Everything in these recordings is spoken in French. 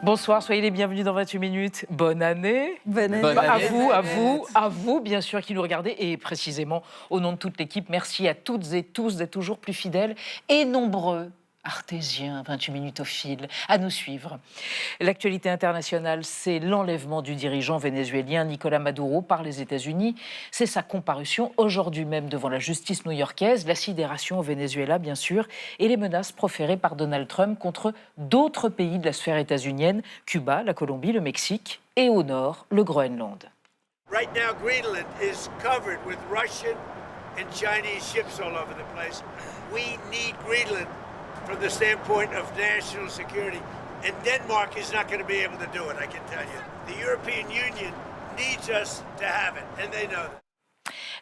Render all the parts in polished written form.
Bonsoir, soyez les bienvenus dans 28 minutes. Bonne année. Bonne année. Bonne année. À vous, bien sûr, qui nous regardez. Et précisément, au nom de toute l'équipe, merci à toutes et tous d'être toujours plus fidèles et nombreux. Artésiens, 28 minutes au fil, à nous suivre. L'actualité internationale, c'est l'enlèvement du dirigeant vénézuélien Nicolás Maduro par les États-Unis. C'est sa comparution aujourd'hui même devant la justice new-yorkaise, la sidération au Venezuela, bien sûr, et les menaces proférées par Donald Trump contre d'autres pays de la sphère états-unienne, Cuba, la Colombie, le Mexique et au nord, le Groenland. Right now, Greenland is covered with Russian and Chinese ships all over the place. We need Greenland from the standpoint of national security. And Denmark is not going to be able to do it, I can tell you. The European Union needs us to have it, and they know that.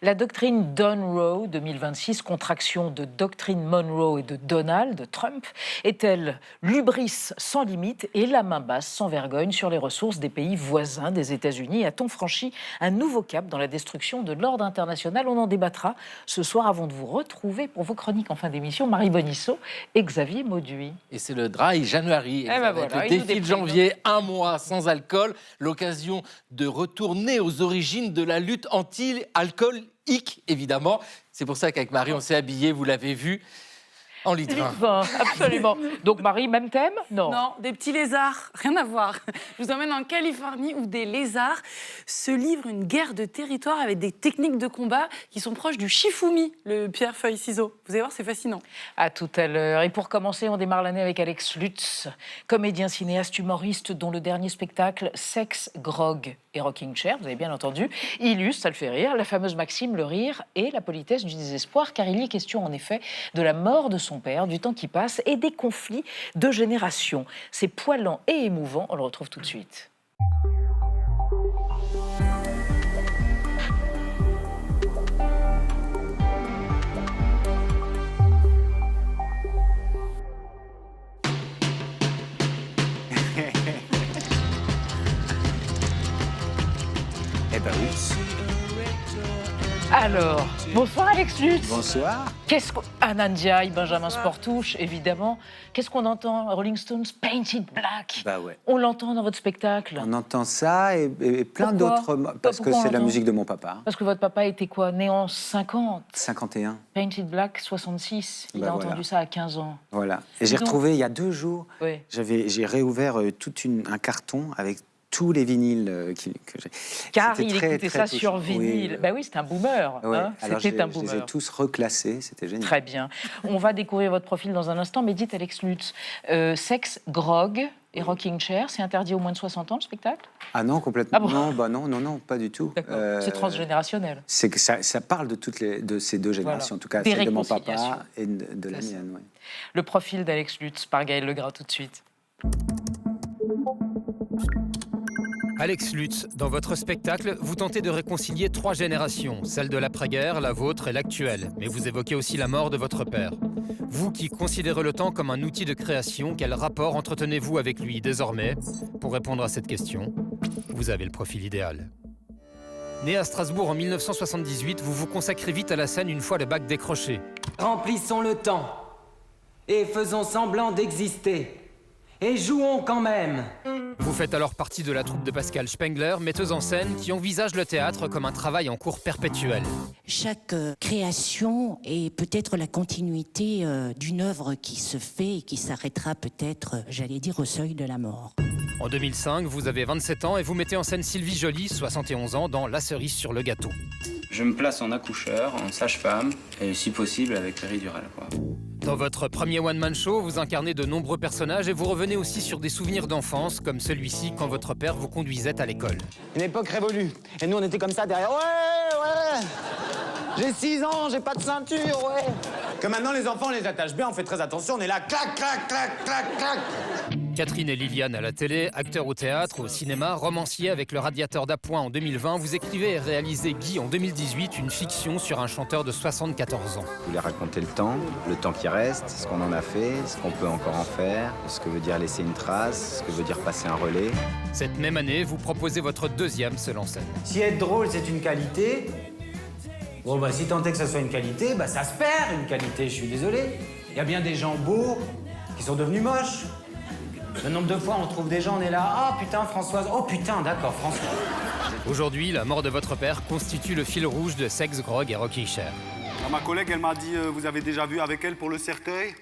La doctrine Monroe 2026, contraction de doctrine Monroe et de Donald Trump, est-elle l'hubris sans limite et la main basse sans vergogne sur les ressources des pays voisins des États-Unis? A-t-on franchi un nouveau cap dans la destruction de l'ordre international? On en débattra ce soir avant de vous retrouver pour vos chroniques en fin d'émission, Marie Bonisseau et Xavier Mauduit. Et c'est le Dry January. ben voilà, le il nous défi de déprime. janvier, un mois sans alcool, l'occasion de retourner aux origines de la lutte anti-alcoolique, évidemment. C'est pour ça qu'avec Marie, on s'est habillés, vous l'avez vu, en litre 1. Vin, absolument. Donc Marie, même thème? Non. Non, des petits lézards, rien à voir. Je vous emmène en Californie où des lézards se livrent une guerre de territoire avec des techniques de combat qui sont proches du shifumi, le pierre-feuille-ciseau. Vous allez voir, c'est fascinant. À tout à l'heure. Et pour commencer, on démarre l'année avec Alex Lutz, comédien, cinéaste, humoriste, dont le dernier spectacle, Sex, Grog et Rocking Chair, vous avez bien entendu, illustre, ça le fait rire, la fameuse maxime, le rire et la politesse du désespoir, car il y est question en effet de la mort de son père, du temps qui passe et des conflits de génération. C'est poilant et émouvant, on le retrouve tout de suite. Eh ben oui. Alors, bonsoir Alex Lutz. Bonsoir. Qu'est-ce qu'on... Anandiaï, Benjamin Sportouche, évidemment. Qu'est-ce qu'on entend? Rolling Stones, Painted Black. Bah ouais. On l'entend dans votre spectacle. On entend ça et plein Pourquoi d'autres. Parce que Pourquoi on c'est la l'entend musique de mon papa. Parce que votre papa était quoi? Né en 50. 51. Painted Black, 66. Il Bah a voilà. entendu ça à 15 ans. Voilà. Et j'ai Donc- retrouvé il y a 2 jours, Oui. j'ai réouvert un carton avec tous les vinyles que j'ai. Car C'était il très, écoutait très ça touchant. sur vinyle. Oui, Ben oui, c'est un boomer. ouais. Hein, Alors c'était un je les ai boomer. tous reclassés, c'était génial. Très bien. On va découvrir votre profil dans un instant. Mais dites, Alex Lutz, Sex, Grog et Rocking Chair, c'est interdit aux moins de 60 ans, le spectacle? Ah non, complètement. Ah bon Non, pas du tout. D'accord. C'est transgénérationnel. C'est que ça parle de ces deux générations, en tout cas Des celle de mon réconciliations. papa et de la C'est ça. mienne. Ouais. Le profil d'Alex Lutz par Gaël Legras tout de suite. Alex Lutz, dans votre spectacle, vous tentez de réconcilier 3 générations, celle de l'après-guerre, la vôtre et l'actuelle. Mais vous évoquez aussi la mort de votre père. Vous qui considérez le temps comme un outil de création, quel rapport entretenez-vous avec lui désormais? Pour répondre à cette question, vous avez le profil idéal. Né à Strasbourg en 1978, vous vous consacrez vite à la scène une fois le bac décroché. Remplissons le temps et faisons semblant d'exister. Et jouons quand même. Vous faites alors partie de la troupe de Pascal Spengler, metteuse en scène qui envisage le théâtre comme un travail en cours perpétuel. Chaque création est peut-être la continuité d'une œuvre qui se fait et qui s'arrêtera peut-être, j'allais dire, au seuil de la mort. En 2005, vous avez 27 ans et vous mettez en scène Sylvie Joly, 71 ans, dans La cerise sur le gâteau. Je me place en accoucheur, en sage-femme, et si possible avec péridurale, quoi. Dans votre premier one-man show, vous incarnez de nombreux personnages et vous revenez aussi sur des souvenirs d'enfance, comme celui-ci quand votre père vous conduisait à l'école. Une époque révolue. Et nous, on était comme ça derrière. Ouais. J'ai 6 ans, j'ai pas de ceinture, ouais. Que maintenant, les enfants, on les attache bien, on fait très attention, on est là, clac, clac, clac, clac, clac. Catherine et Liliane à la télé, acteur au théâtre, au cinéma, romancier avec Le Radiateur d'Appoint en 2020, vous écrivez et réalisez Guy en 2018, une fiction sur un chanteur de 74 ans. Je voulais raconter le temps qui reste, ce qu'on en a fait, ce qu'on peut encore en faire, ce que veut dire laisser une trace, ce que veut dire passer un relais. Cette même année, vous proposez votre deuxième seul en scène. Si être drôle, c'est une qualité, bon, bah, si tant est que ça soit une qualité, bah, ça se perd, une qualité, je suis désolé. Il y a bien des gens beaux qui sont devenus moches. Le nombre de fois on trouve des gens, on est là, ah putain Françoise, oh putain d'accord Françoise. Aujourd'hui, la mort de votre père constitue le fil rouge de Sex, Grog et Rockin' Chair. Ma collègue, elle m'a dit, vous avez déjà vu avec elle pour le cercueil.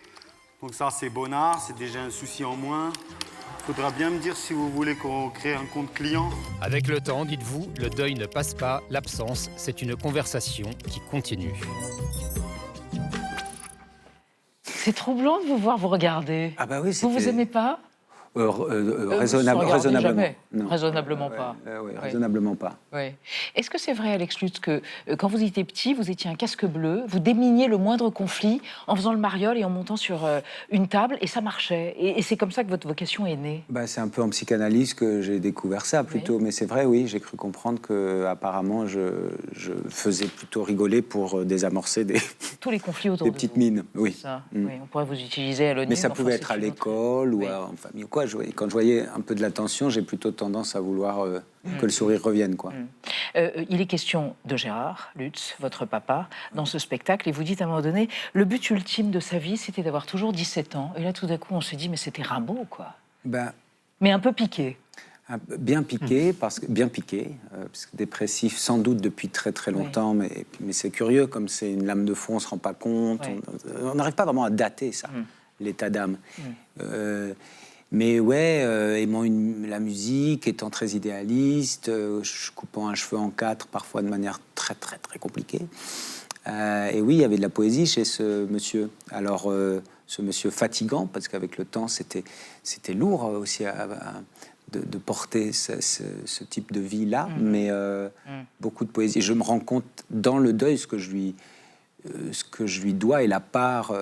Donc ça, c'est bonnard, c'est déjà un souci en moins. Faudra bien me dire si vous voulez qu'on crée un compte client. Avec le temps, dites-vous, le deuil ne passe pas, l'absence, c'est une conversation qui continue. C'est troublant de vous voir vous regarder. Ah bah oui, vous aimez pas raisonnablement. Jamais. Non. Raisonnablement pas. Oui, raisonnablement pas. Ouais. Est-ce que c'est vrai, Alex Lutz, que quand vous étiez petit, vous étiez un casque bleu, vous déminiez le moindre conflit en faisant le mariole et en montant sur une table, et ça marchait. Et c'est comme ça que votre vocation est née. Bah, c'est un peu en psychanalyse que j'ai découvert ça plutôt. Mais c'est vrai, oui, j'ai cru comprendre que apparemment je faisais plutôt rigoler pour désamorcer tous les conflits autour des de petites vous. mines. Oui. Ça. Oui, on pourrait vous utiliser à l'ONU. Mais ça pouvait être à l'école ou en famille ou quoi. Quand je voyais un peu de l'attention, j'ai plutôt tendance à vouloir que le sourire revienne, quoi. Il est question de Gérard Lutz, votre papa, dans ce spectacle, et vous dites à un moment donné, le but ultime de sa vie, c'était d'avoir toujours 17 ans. Et là, tout d'un coup, on se dit, mais c'était Rimbaud, quoi. Mais un peu piqué. Bien piqué, parce que dépressif sans doute depuis très très longtemps, mais c'est curieux, comme c'est une lame de fond, on ne se rend pas compte, on n'arrive pas vraiment à dater ça, l'état d'âme. Mais aimant la musique, étant très idéaliste, coupant un cheveu en 4, parfois de manière très très très compliquée. Et oui, il y avait de la poésie chez ce monsieur. Alors, ce monsieur fatigant, parce qu'avec le temps, c'était lourd aussi de porter ce type de vie-là, mais beaucoup de poésie. Je me rends compte dans le deuil ce que je lui dois et la part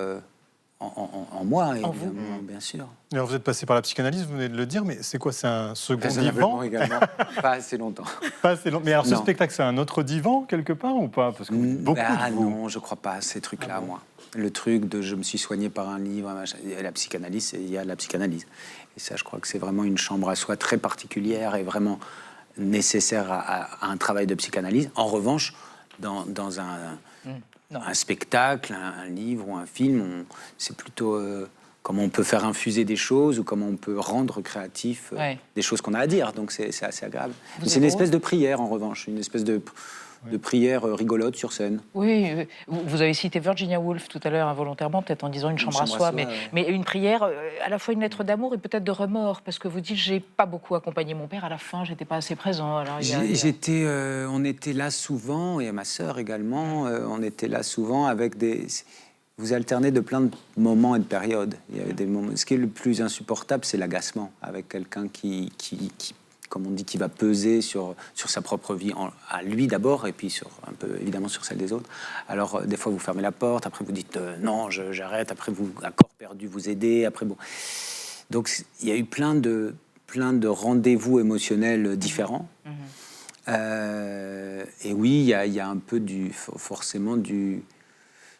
en moi, évidemment, bien sûr. Alors vous êtes passé par la psychanalyse, vous venez de le dire, mais c'est quoi? C'est un second Raisonnablement divan également. Pas assez longtemps. Pas assez long. Mais alors ce spectacle, c'est un autre divan quelque part ou pas? Parce que beaucoup. Non, je crois pas à ces trucs-là, moi. Le truc de je me suis soigné par un livre, la psychanalyse, il y a la psychanalyse. Et ça, je crois que c'est vraiment une chambre à soi très particulière et vraiment nécessaire à un travail de psychanalyse. En revanche, dans un spectacle, un livre ou un film, c'est plutôt comment on peut faire infuser des choses ou comment on peut rendre créatif des choses qu'on a à dire. Donc c'est assez agréable. C'est une espèce de prière, en revanche, une espèce de prière rigolote sur scène. Oui, vous avez cité Virginia Woolf tout à l'heure involontairement, peut-être en disant une chambre à soi, mais une prière, à la fois une lettre d'amour et peut-être de remords, parce que vous dites, j'ai pas beaucoup accompagné mon père, à la fin, j'étais pas assez présent. Alors, on était là souvent, et ma sœur également, on était là souvent avec vous alternez de plein de moments et de périodes. Il y avait des moments. Ce qui est le plus insupportable, c'est l'agacement avec quelqu'un qui comme on dit, qui va peser sur sa propre vie, à lui d'abord, et puis un peu évidemment sur celle des autres. Alors, des fois, vous fermez la porte, après vous dites non, j'arrête, après vous, à corps perdu, vous aidez, après bon. Donc, il y a eu plein de rendez-vous émotionnels différents. Et oui, il y a un peu forcément du...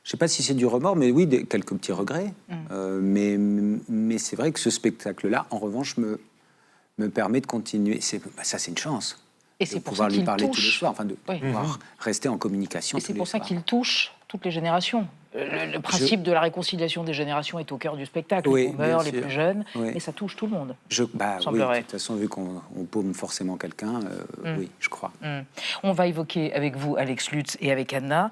Je ne sais pas si c'est du remords, mais oui, quelques petits regrets. Mais c'est vrai que ce spectacle-là, en revanche, me permet de continuer. Ça, c'est une chance. Et c'est de pouvoir lui parler tous les soirs, de pouvoir rester en communication. Et c'est pour ça qu'il touche toutes les générations. Le principe de la réconciliation des générations est au cœur du spectacle. Les boomers, les plus jeunes, mais ça touche tout le monde. Oui, de toute façon, vu qu'on paume forcément quelqu'un, oui, je crois. On va évoquer avec vous, Alex Lutz, et avec Anna,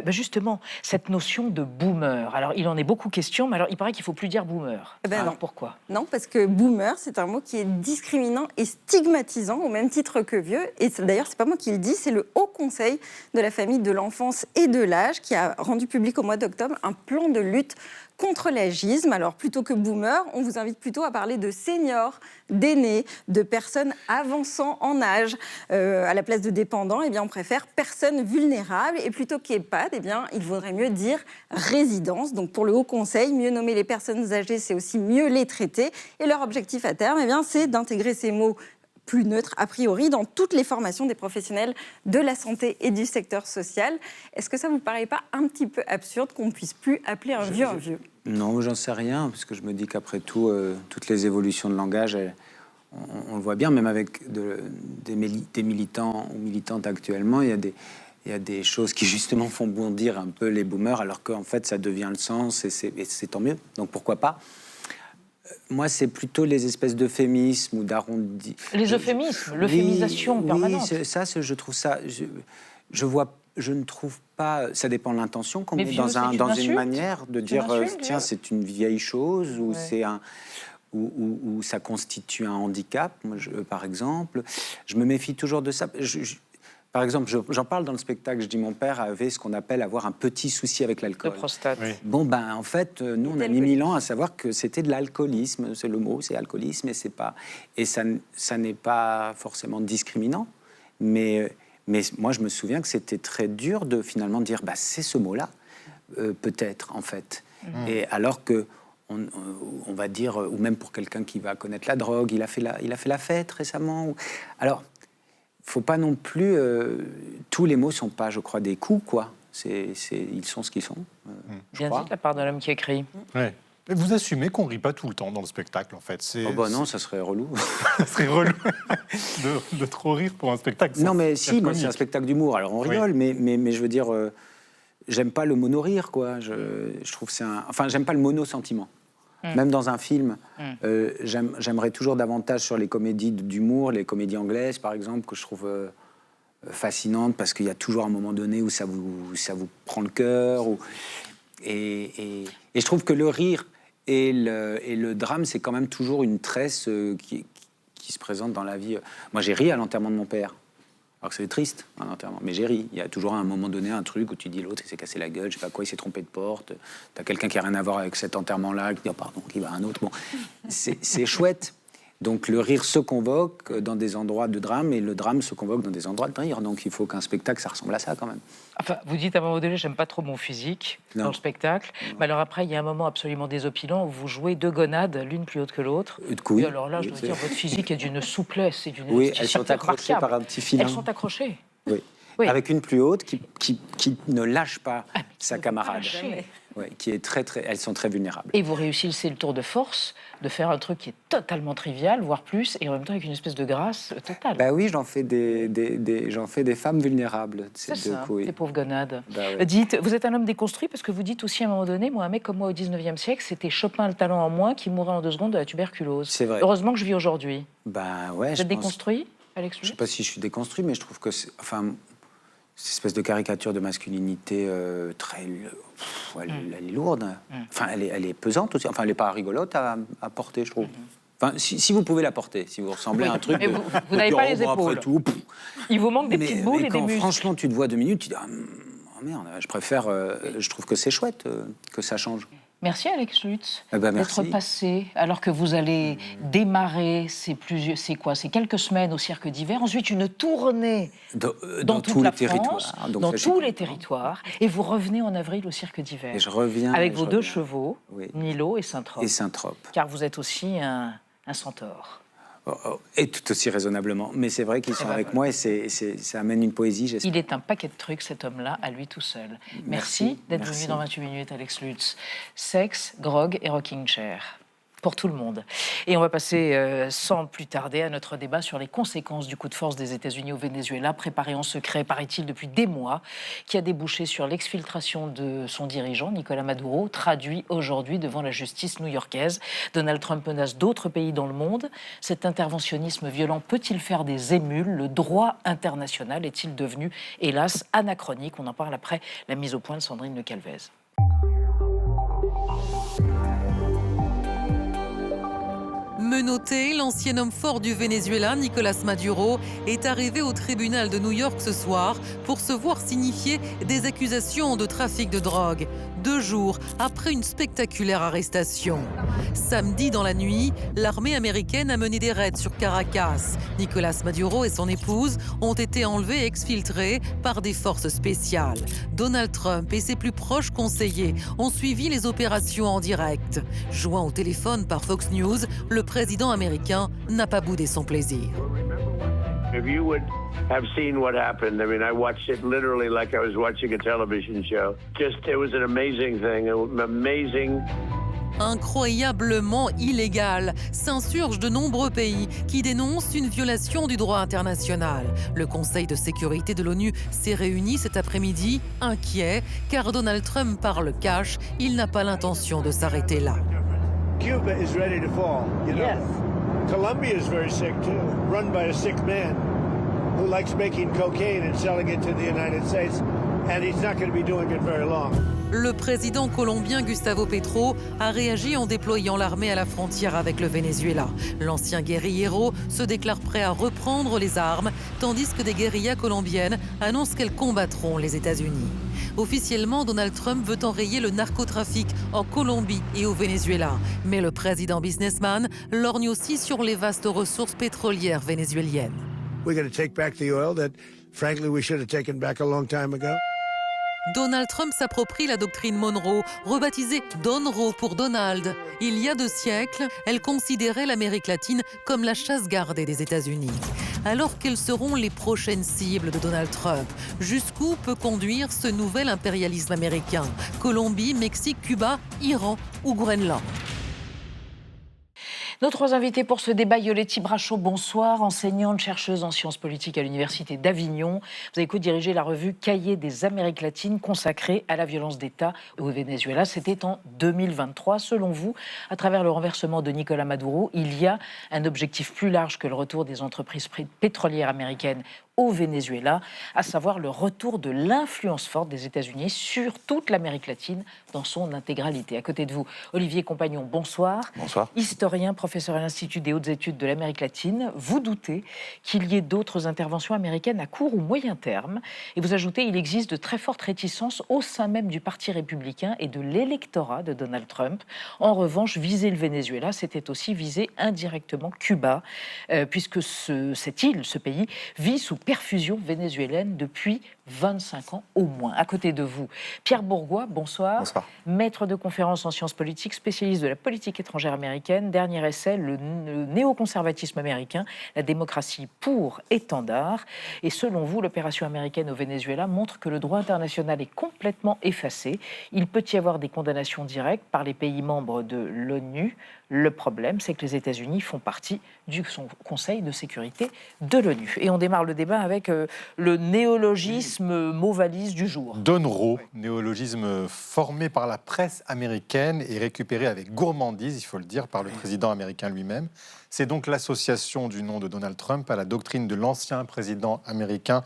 justement, cette notion de boomer. Alors, il en est beaucoup question, mais alors, il paraît qu'il ne faut plus dire boomer. Alors, pourquoi? Non, parce que boomer, c'est un mot qui est discriminant et stigmatisant, au même titre que vieux. Et d'ailleurs, c'est pas moi qui le dis, c'est le Haut Conseil de la famille, de l'enfance et de l'âge qui a rendu public au mois d'octobre un plan de lutte contre l'agisme. Alors, plutôt que boomer, on vous invite plutôt à parler de seniors, d'aînés, de personnes avançant en âge. À la place de dépendants, eh bien, on préfère personnes vulnérables. Et plutôt qu'EHPAD, eh bien, il vaudrait mieux dire résidence. Donc, pour le Haut Conseil, mieux nommer les personnes âgées, c'est aussi mieux les traiter. Et leur objectif à terme, eh bien, c'est d'intégrer ces mots plus neutre, a priori, dans toutes les formations des professionnels de la santé et du secteur social. Est-ce que ça ne vous paraît pas un petit peu absurde qu'on ne puisse plus appeler un vieux un vieux? Non, j'en sais rien, parce que je me dis qu'après tout, toutes les évolutions de langage, on le voit bien, même avec des militants ou militantes actuellement, il y a des choses qui justement font bondir un peu les boomers, alors qu'en fait, ça devient le sens, et c'est tant mieux. Donc pourquoi pas? Moi, c'est plutôt les espèces d'euphémismes ou d'arrondis. Les euphémismes, l'euphémisation permanente. Je trouve ça... Je ne trouve pas... Ça dépend de l'intention qu'on met dans une manière de dire tiens, c'est une vieille chose ou c'est un... Ou ça constitue un handicap, par exemple. Je me méfie toujours de ça. Par exemple, j'en parle dans le spectacle, je dis mon père avait ce qu'on appelle avoir un petit souci avec l'alcool. De prostate. Oui. Bon, en fait, nous, on a mis 1000 ans à savoir que c'était de l'alcoolisme. C'est le mot, c'est alcoolisme, et ça n'est pas forcément discriminant. Mais moi, je me souviens que c'était très dur de finalement dire, c'est ce mot-là, peut-être, en fait. Et alors que on va dire, ou même pour quelqu'un qui va connaître la drogue, il a fait la fête récemment. Alors, faut pas non plus... tous les mots sont pas, je crois, des coups, quoi. Ils sont ce qu'ils sont. Bien dit de la part de l'homme qui écrit. Ouais. Et vous assumez qu'on rit pas tout le temps dans le spectacle, en fait. Non, ça serait relou. Ça serait relou de trop rire pour un spectacle. Non, mais si, moi, c'est un spectacle d'humour, alors on rigole, mais je veux dire... j'aime pas le mono-rire, quoi. Je trouve que c'est Enfin, j'aime pas le mono-sentiment. Même dans un film, j'aimerais toujours davantage sur les comédies d'humour, les comédies anglaises, par exemple, que je trouve fascinantes, parce qu'il y a toujours un moment donné où ça vous prend le cœur. Et je trouve que le rire et le drame, c'est quand même toujours une tresse qui se présente dans la vie. Moi, j'ai ri à l'enterrement de mon père. Alors que c'est triste, un enterrement. Mais j'ai ri. Il y a toujours à un moment donné un truc où tu dis l'autre, il s'est cassé la gueule, je sais pas quoi, il s'est trompé de porte. T'as quelqu'un qui a rien à voir avec cet enterrement-là, qui dit pardon, qui va à un autre. Bon, c'est chouette. Donc le rire se convoque dans des endroits de drame et le drame se convoque dans des endroits de rire. Donc il faut qu'un spectacle, ça ressemble à ça quand même. Enfin, vous dites à un moment donné, j'aime pas trop mon physique dans le spectacle. Mais alors après, il y a un moment absolument désopilant où vous jouez deux gonades, l'une plus haute que l'autre. Et alors là, je dois dire, votre physique est d'une souplesse et d'une elles sont accrochées par un petit filin. Elles sont accrochées. Oui. Avec une plus haute qui ne lâche pas sa camarade. Qui est très, elles sont très vulnérables. Et vous réussissez le tour de force de faire un truc qui est totalement trivial, voire plus, et en même temps avec une espèce de grâce totale. Oui, j'en fais des femmes vulnérables. C'est ça, les pauvres gonades. Dites, vous êtes un homme déconstruit parce que vous dites aussi à un moment donné, moi, un mec comme moi au 19e siècle, c'était Chopin le talent en moins qui mourait en 2 secondes de la tuberculose. C'est vrai. Heureusement que je vis aujourd'hui. Vous êtes déconstruit, Alex? Je ne sais pas si je suis déconstruit, mais je trouve que cette espèce de caricature de masculinité elle est lourde. Enfin, elle est pesante aussi. Enfin, elle n'est pas rigolote à porter, je trouve. Enfin, si vous pouvez la porter, si vous ressemblez à un truc... Mais vous n'avez pas les épaules. Il vous manque des petites boules et des muscles. Franchement, tu te vois 2 minutes, tu dis oh merde, je préfère... je trouve que c'est chouette que ça change. Merci Alex Lutz d'être passé, alors que vous allez démarrer ces quelques semaines au Cirque d'Hiver, ensuite une tournée dans toute la France, dans tous les territoires, et vous revenez en avril au Cirque d'Hiver. Et je reviens avec vos 2 chevaux, Nilo et Saint-Trope. Car vous êtes aussi un centaure. Et tout aussi raisonnablement. Mais c'est vrai qu'ils sont avec moi et ça amène une poésie, j'espère. Il est un paquet de trucs, cet homme-là, à lui tout seul. Merci d'être venu dans 28 minutes, Alex Lutz. Sexe, grog et rocking chair. Pour tout le monde. Et on va passer sans plus tarder à notre débat sur les conséquences du coup de force des États-Unis au Venezuela, préparé en secret, paraît-il, depuis des mois, qui a débouché sur l'exfiltration de son dirigeant, Nicolás Maduro, traduit aujourd'hui devant la justice new-yorkaise. Donald Trump menace d'autres pays dans le monde. Cet interventionnisme violent peut-il faire des émules? Le droit international est-il devenu, hélas, anachronique? On en parle après la mise au point de Sandrine Le Calvez. Menotté, l'ancien homme fort du Venezuela, Nicolás Maduro, est arrivé au tribunal de New York ce soir pour se voir signifier des accusations de trafic de drogue, 2 jours après une spectaculaire arrestation. Samedi dans la nuit, l'armée américaine a mené des raids sur Caracas. Nicolás Maduro et son épouse ont été enlevés et exfiltrés par des forces spéciales. Donald Trump et ses plus proches conseillers ont suivi les opérations en direct. Joint au téléphone par Fox News, le président américain n'a pas boudé son plaisir. If you would have seen what happened, I mean, I watched it literally like I was watching a television show. It was an amazing thing, amazing. Incroyablement illégal, s'insurgent de nombreux pays qui dénoncent une violation du droit international. Le Conseil de sécurité de l'ONU s'est réuni cet après-midi, inquiet, car Donald Trump parle cash, il n'a pas l'intention de s'arrêter là. Cuba is ready to fall. You know? Yes. Colombia is very sick too, run by a sick man who likes making cocaine and selling it to the United States, and he's not going to be doing it very long. Le président colombien Gustavo Petro a réagi en déployant l'armée à la frontière avec le Venezuela. L'ancien guérillero se déclare prêt à reprendre les armes, tandis que des guérillas colombiennes annoncent qu'elles combattront les États-Unis. Officiellement, Donald Trump veut enrayer le narcotrafic en Colombie et au Venezuela. Mais le président businessman lorgne aussi sur les vastes ressources pétrolières vénézuéliennes. We're going to take back the oil that, frankly, we should have taken back a long time ago. Donald Trump s'approprie la doctrine Monroe, rebaptisée Donroe pour Donald. Il y a 2 siècles, elle considérait l'Amérique latine comme la chasse gardée des États-Unis. Alors quelles seront les prochaines cibles de Donald Trump? Jusqu'où peut conduire ce nouvel impérialisme américain? Colombie, Mexique, Cuba, Iran ou Groenland? Nos 3 invités pour ce débat, Yoletti Brachot, bonsoir, enseignante, chercheuse en sciences politiques à l'Université d'Avignon. Vous avez co-dirigé la revue Cahiers des Amériques latines consacrée à la violence d'État au Venezuela. C'était en 2023. Selon vous, à travers le renversement de Nicolás Maduro, il y a un objectif plus large que le retour des entreprises pétrolières américaines au Venezuela, à savoir le retour de l'influence forte des États-Unis sur toute l'Amérique latine dans son intégralité. À côté de vous, Olivier Compagnon, bonsoir. Bonsoir. Historien, professeur à l'Institut des hautes études de l'Amérique latine. Vous doutez qu'il y ait d'autres interventions américaines à court ou moyen terme. Et vous ajoutez, il existe de très fortes réticences au sein même du Parti républicain et de l'électorat de Donald Trump. En revanche, viser le Venezuela, c'était aussi viser indirectement Cuba, puisque cette île, ce pays, vit sous perfusion vénézuélienne depuis 25 ans au moins. À côté de vous, Pierre Bourgois, bonsoir. Bonsoir. Maître de conférences en sciences politiques, spécialiste de la politique étrangère américaine. Dernier essai, le néoconservatisme américain, la démocratie pour étendard. Et selon vous, l'opération américaine au Venezuela montre que le droit international est complètement effacé. Il peut y avoir des condamnations directes par les pays membres de l'ONU. Le problème, c'est que les États-Unis font partie du Conseil de sécurité de l'ONU. Et on démarre le débat avec le néologisme mot-valise du jour. Donroe, néologisme formé par la presse américaine et récupéré avec gourmandise, il faut le dire, par le président américain lui-même. C'est donc l'association du nom de Donald Trump à la doctrine de l'ancien président américain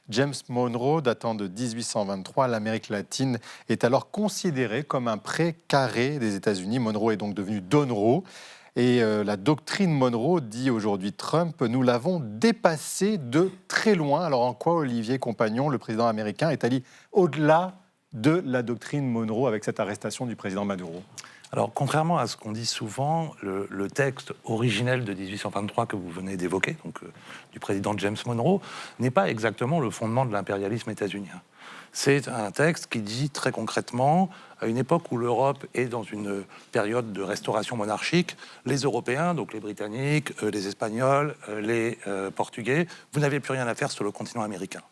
James Monroe, datant de 1823. L'Amérique latine est alors considérée comme un pré-carré des États-Unis. Monroe est donc devenu Donroe. Et la doctrine Monroe, dit aujourd'hui Trump, nous l'avons dépassée de très loin. Alors en quoi, Olivier Compagnon, le président américain, est allé au-delà de la doctrine Monroe avec cette arrestation du président Maduro? Alors, contrairement à ce qu'on dit souvent, le texte originel de 1823 que vous venez d'évoquer, donc du président James Monroe, n'est pas exactement le fondement de l'impérialisme états-unien. C'est un texte qui dit très concrètement, à une époque où l'Europe est dans une période de restauration monarchique, les Européens, donc les Britanniques, les Espagnols, les Portugais, vous n'avez plus rien à faire sur le continent américain.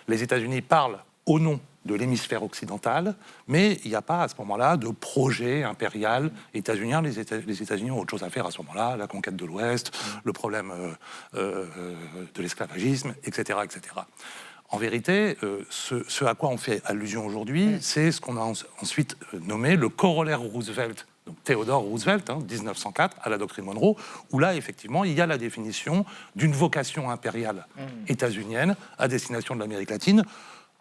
Les États-Unis parlent au nom de l'hémisphère occidental, mais il n'y a pas à ce moment-là de projet impérial états-unien. Les États-Unis ont autre chose à faire à ce moment-là, la conquête de l'Ouest, le problème de l'esclavagisme, etc., etc. En vérité, ce à quoi on fait allusion aujourd'hui, c'est ce qu'on a ensuite nommé le corollaire Roosevelt, donc Theodore Roosevelt, 1904, à la doctrine Monroe, où là, effectivement, il y a la définition d'une vocation impériale états-unienne à destination de l'Amérique latine,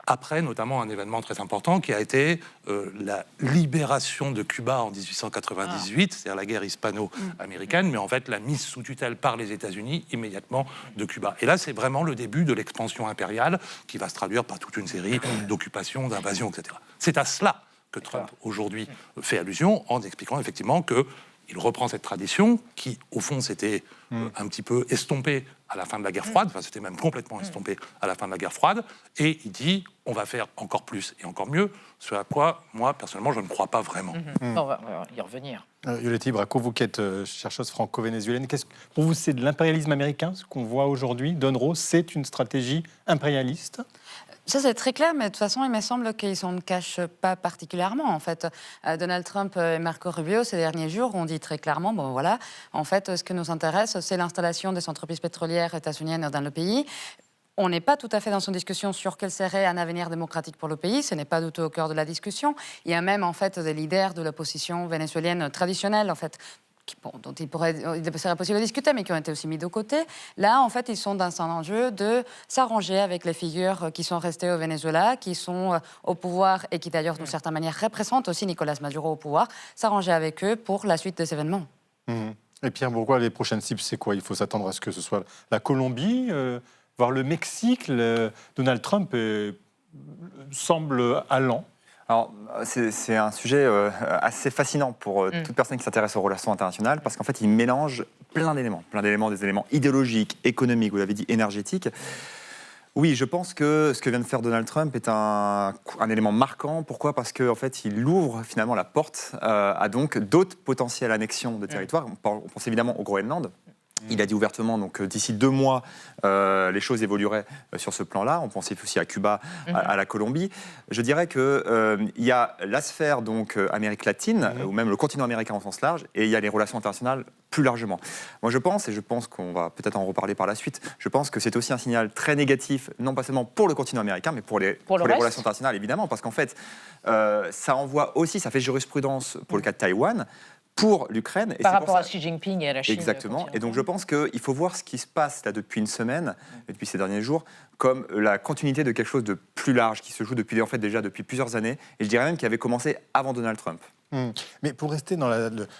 après notamment un événement très important qui a été la libération de Cuba en 1898, c'est-à-dire la guerre hispano-américaine, mais en fait la mise sous tutelle par les États-Unis immédiatement de Cuba. Et là, c'est vraiment le début de l'expansion impériale qui va se traduire par toute une série d'occupations, d'invasions, etc. C'est à cela que Trump, aujourd'hui, fait allusion en expliquant effectivement qu'il reprend cette tradition qui, au fond, s'était un petit peu estompée à la fin de la guerre froide, enfin c'était même complètement estompé à la fin de la guerre froide, et il dit on va faire encore plus et encore mieux, ce à quoi, moi, personnellement, je ne crois pas vraiment. On va y revenir. Yoletti Brachot, vous qui êtes chercheuse franco-vénézuélienne, pour vous, c'est de l'impérialisme américain, ce qu'on voit aujourd'hui? Donroe, c'est une stratégie impérialiste? Ça, c'est très clair, mais de toute façon, il me semble qu'ils ne s'en cachent pas particulièrement. En fait, Donald Trump et Marco Rubio, ces derniers jours, ont dit très clairement, bon voilà, en fait, ce qui nous intéresse, c'est l'installation des entreprises pétrolières états-uniennes dans le pays. On n'est pas tout à fait dans une discussion sur quel serait un avenir démocratique pour le pays. Ce n'est pas du tout au cœur de la discussion. Il y a même, en fait, des leaders de l'opposition vénézuélienne traditionnelle, en fait, dont il serait possible de discuter, mais qui ont été aussi mis de côté. Là, en fait, ils sont dans un enjeu de s'arranger avec les figures qui sont restées au Venezuela, qui sont au pouvoir et qui, d'ailleurs, d'une certaine manière, représentent aussi Nicolas Maduro au pouvoir, s'arranger avec eux pour la suite des événements. Et Pierre Bourgois, les prochaines cibles, c'est quoi? Il faut s'attendre à ce que ce soit la Colombie, voire le Mexique. Donald Trump semble allant. Alors, c'est un sujet assez fascinant pour toute personne qui s'intéresse aux relations internationales, parce qu'en fait, il mélange plein d'éléments, des éléments idéologiques, économiques, vous l'avez dit, énergétiques. Oui, je pense que ce que vient de faire Donald Trump est un élément marquant. Pourquoi ? Parce qu'en fait, il ouvre finalement la porte à donc d'autres potentielles annexions de territoires. On pense évidemment au Groenland. Il a dit ouvertement, donc d'ici 2 mois, les choses évolueraient sur ce plan-là. On pensait aussi à Cuba, à la Colombie. Je dirais qu'il y a la sphère donc Amérique latine, ou même le continent américain en sens large, et il y a les relations internationales plus largement. Moi, je pense qu'on va peut-être en reparler par la suite, je pense que c'est aussi un signal très négatif, non pas seulement pour le continent américain, mais pour les relations internationales, évidemment, parce qu'en fait, ça envoie aussi, ça fait jurisprudence pour le cas de Taïwan, pour l'Ukraine. Par rapport à Xi Jinping et à la Chine. Exactement. Et donc je pense qu'il faut voir ce qui se passe là depuis une semaine, et depuis ces derniers jours, comme la continuité de quelque chose de plus large qui se joue déjà depuis plusieurs années, et je dirais même qui avait commencé avant Donald Trump. Mais pour rester dans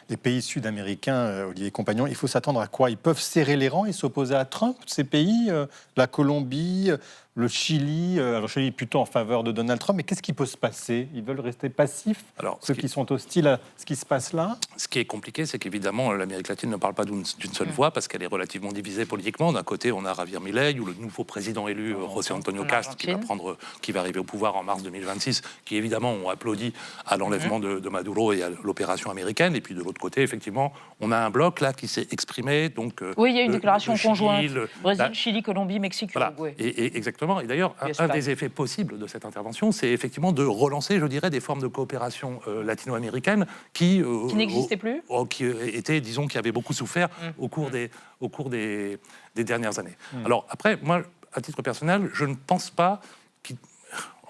les pays sud-américains, Olivier Compagnon, il faut s'attendre à quoi? Ils peuvent serrer les rangs et s'opposer à Trump, ces pays, la Colombie, le Chili. Alors, le Chili est plutôt en faveur de Donald Trump, mais qu'est-ce qui peut se passer? Ils veulent rester passifs, ceux qui sont hostiles à ce qui se passe là? Ce qui est compliqué, c'est qu'évidemment, l'Amérique latine ne parle pas d'une seule voix, parce qu'elle est relativement divisée politiquement. D'un côté, on a Javier Milei, ou le nouveau président élu, José Antonio Cast, qui va arriver au pouvoir en mars 2026, qui évidemment ont applaudi à l'enlèvement de Maduro et à l'opération américaine. Et puis de l'autre côté, effectivement, on a un bloc là qui s'est exprimé. Donc, oui, il y a une déclaration conjointe. Brésil, Chili, Chili, Colombie, Mexique, voilà. Et exactement. Et d'ailleurs, un des effets possibles de cette intervention, c'est effectivement de relancer, je dirais, des formes de coopération latino-américaine qui n'existaient plus, qui étaient, disons, qui avaient beaucoup souffert au cours des dernières années. Alors après, moi, à titre personnel, je ne pense pas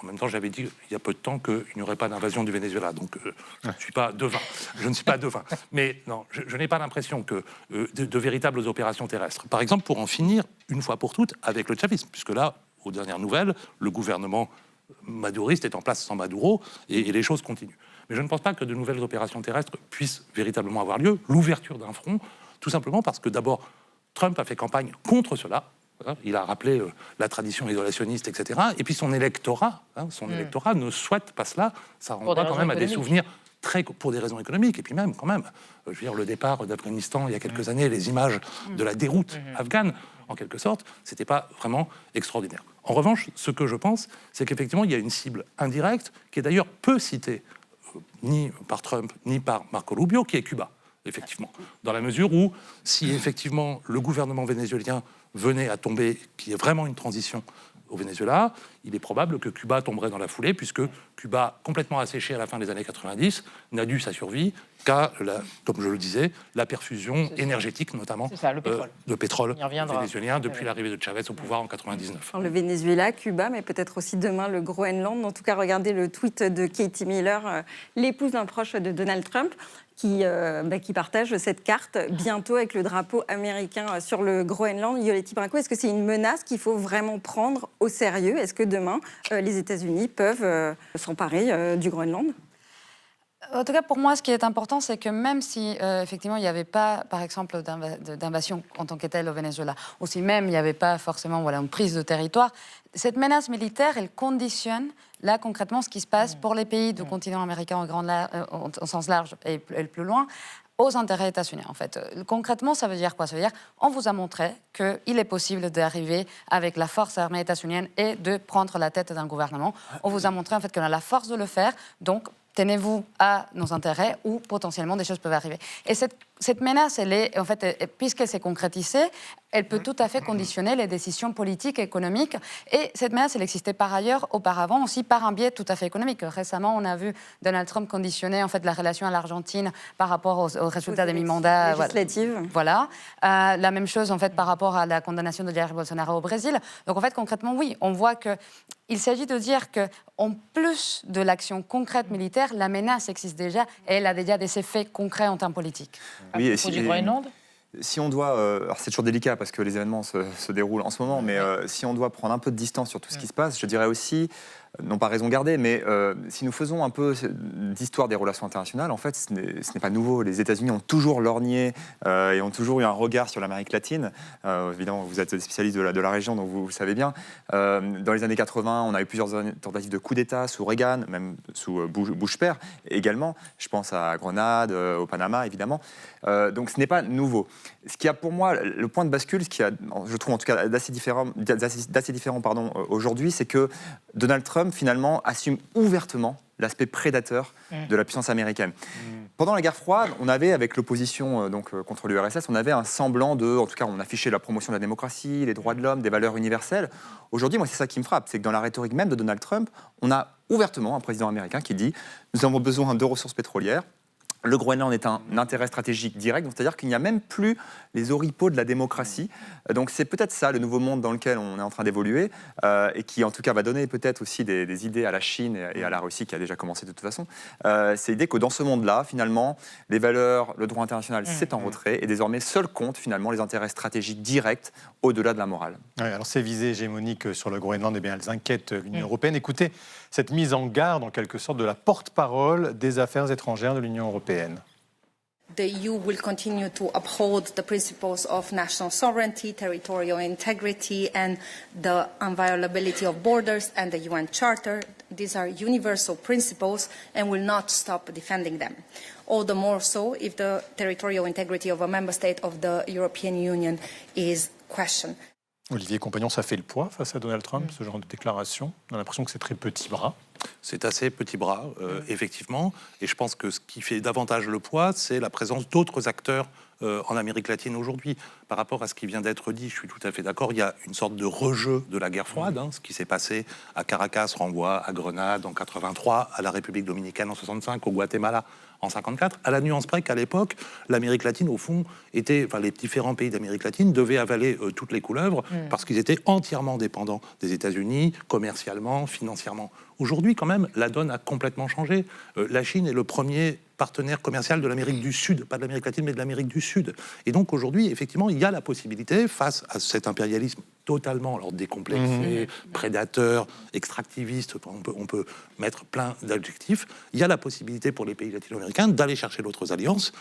en même temps, j'avais dit il y a peu de temps qu'il n'y aurait pas d'invasion du Venezuela, donc je ne suis pas devin. Je ne suis pas devin. Mais non, je n'ai pas l'impression que de véritables opérations terrestres. Par exemple, pour en finir une fois pour toutes avec le chavisme, puisque là, aux dernières nouvelles, le gouvernement maduriste est en place sans Maduro et les choses continuent. Mais je ne pense pas que de nouvelles opérations terrestres puissent véritablement avoir lieu. L'ouverture d'un front, tout simplement parce que d'abord, Trump a fait campagne contre cela. Il a rappelé la tradition isolationniste, etc. Et puis son électorat, électorat ne souhaite pas cela. Ça renvoie quand même à des souvenirs pour des raisons économiques. Et puis même, quand même, je veux dire, le départ d'Afghanistan il y a quelques années, les images de la déroute afghane, en quelque sorte, c'était pas vraiment extraordinaire. En revanche, ce que je pense, c'est qu'effectivement, il y a une cible indirecte, qui est d'ailleurs peu citée, ni par Trump, ni par Marco Rubio, qui est Cuba, effectivement. Dans la mesure où, si effectivement le gouvernement vénézuélien venait à tomber, qu'il y ait vraiment une transition au Venezuela, il est probable que Cuba tomberait dans la foulée, puisque Cuba, complètement asséché à la fin des années 90, n'a dû sa survie qu'à, comme je le disais, la perfusion énergétique, notamment de pétrole vénézuélien depuis l'arrivée de Chavez au pouvoir en 99. Alors, le Venezuela, Cuba, mais peut-être aussi demain le Groenland. En tout cas, regardez le tweet de Katie Miller, l'épouse d'un proche de Donald Trump, qui partage cette carte bientôt avec le drapeau américain sur le Groenland. Yoleti Bracco, est-ce que c'est une menace qu'il faut vraiment prendre au sérieux? Est-ce que demain, les États-Unis peuvent s'emparer du Groenland? En tout cas, pour moi, ce qui est important, c'est que même si, effectivement, il n'y avait pas, par exemple, d'invasion en tant que telle au Venezuela, ou si même il n'y avait pas forcément une prise de territoire, cette menace militaire, elle conditionne, là, concrètement, ce qui se passe pour les pays du continent américain au sens large et plus loin, aux intérêts états-uniens, en fait. Concrètement, ça veut dire quoi? Ça veut dire on vous a montré qu'il est possible d'arriver avec la force armée états-unienne et de prendre la tête d'un gouvernement. On vous a montré, en fait, qu'on a la force de le faire, donc tenez-vous à nos intérêts ou potentiellement des choses peuvent arriver. Et cette menace, elle est, en fait, puisqu'elle s'est concrétisée, elle peut tout à fait conditionner les décisions politiques et économiques. Et cette menace, elle existait par ailleurs, auparavant, aussi par un biais tout à fait économique. Récemment, on a vu Donald Trump conditionner en fait, la relation à l'Argentine par rapport aux résultats des mi-mandats. Législatives. Voilà. La même chose, en fait, par rapport à la condamnation de Jair Bolsonaro au Brésil. Donc, en fait, concrètement, oui, on voit qu'il il s'agit de dire qu'en plus de l'action concrète militaire, la menace existe déjà et elle a déjà des effets concrets en termes politiques. Oui, et du Groenland. Si on doit, alors c'est toujours délicat parce que les événements se déroulent en ce moment, mais si on doit prendre un peu de distance sur tout ce qui se passe, je dirais aussi, non pas raison gardée, mais si nous faisons un peu d'histoire des relations internationales, en fait, ce n'est pas nouveau. Les États-Unis ont toujours lorgné et ont toujours eu un regard sur l'Amérique latine. Évidemment, vous êtes spécialiste de la région, donc vous le savez bien. Dans les années 80, on a eu plusieurs tentatives de coup d'État sous Reagan, même sous Bush père également. Je pense à Grenade, au Panama, évidemment. Donc ce n'est pas nouveau. Ce qui a pour moi le point de bascule, ce qui a, je trouve en tout cas d'assez différent aujourd'hui, c'est que Donald Trump finalement assume ouvertement l'aspect prédateur de la puissance américaine. Pendant la guerre froide, on avait, avec l'opposition contre l'URSS, on avait un semblant en tout cas on affichait la promotion de la démocratie, les droits de l'homme, des valeurs universelles. Aujourd'hui, moi c'est ça qui me frappe, c'est que dans la rhétorique même de Donald Trump, on a ouvertement un président américain qui dit « nous avons besoin de ressources pétrolières ». Le Groenland est un intérêt stratégique direct, c'est-à-dire qu'il n'y a même plus les oripeaux de la démocratie. Donc c'est peut-être ça le nouveau monde dans lequel on est en train d'évoluer et qui en tout cas va donner peut-être aussi des idées à la Chine et à la Russie qui a déjà commencé de toute façon. C'est l'idée que dans ce monde-là, finalement, les valeurs, le droit international, c'est en retrait et désormais seul compte finalement les intérêts stratégiques directs au-delà de la morale. Oui, alors ces visées hégémoniques sur le Groenland, eh bien, elles inquiètent l'Union européenne. Écoutez cette mise en garde en quelque sorte de la porte-parole des affaires étrangères de l'Union européenne. The EU will continue to uphold the principles of national sovereignty, territorial integrity, and the inviolability of borders and the UN Charter. These are universal principles and will not stop defending them. All the more so if the territorial integrity of a member state of the European Union is questioned. Olivier Compagnon, ça fait le poids face à Donald Trump, ce genre de déclaration? On a l'impression que c'est très petit bras. C'est assez petit bras, effectivement. Et je pense que ce qui fait davantage le poids, c'est la présence d'autres acteurs en Amérique latine aujourd'hui. Par rapport à ce qui vient d'être dit, je suis tout à fait d'accord, il y a une sorte de rejeu de la guerre froide. Ce qui s'est passé à Caracas renvoie à Grenade en 83, à la République dominicaine en 65, au Guatemala en 54, à la nuance près qu'à l'époque, l'Amérique latine, au fond, les différents pays d'Amérique latine devaient avaler toutes les couleuvres parce qu'ils étaient entièrement dépendants des États-Unis, commercialement, financièrement. Aujourd'hui, quand même, la donne a complètement changé. La Chine est le premier partenaire commercial de l'Amérique du Sud, pas de l'Amérique latine, mais de l'Amérique du Sud. Et donc aujourd'hui, effectivement, il y a la possibilité, face à cet impérialisme totalement décomplexé, prédateur, extractiviste, on peut mettre plein d'adjectifs, il y a la possibilité pour les pays latino-américains d'aller chercher d'autres alliances,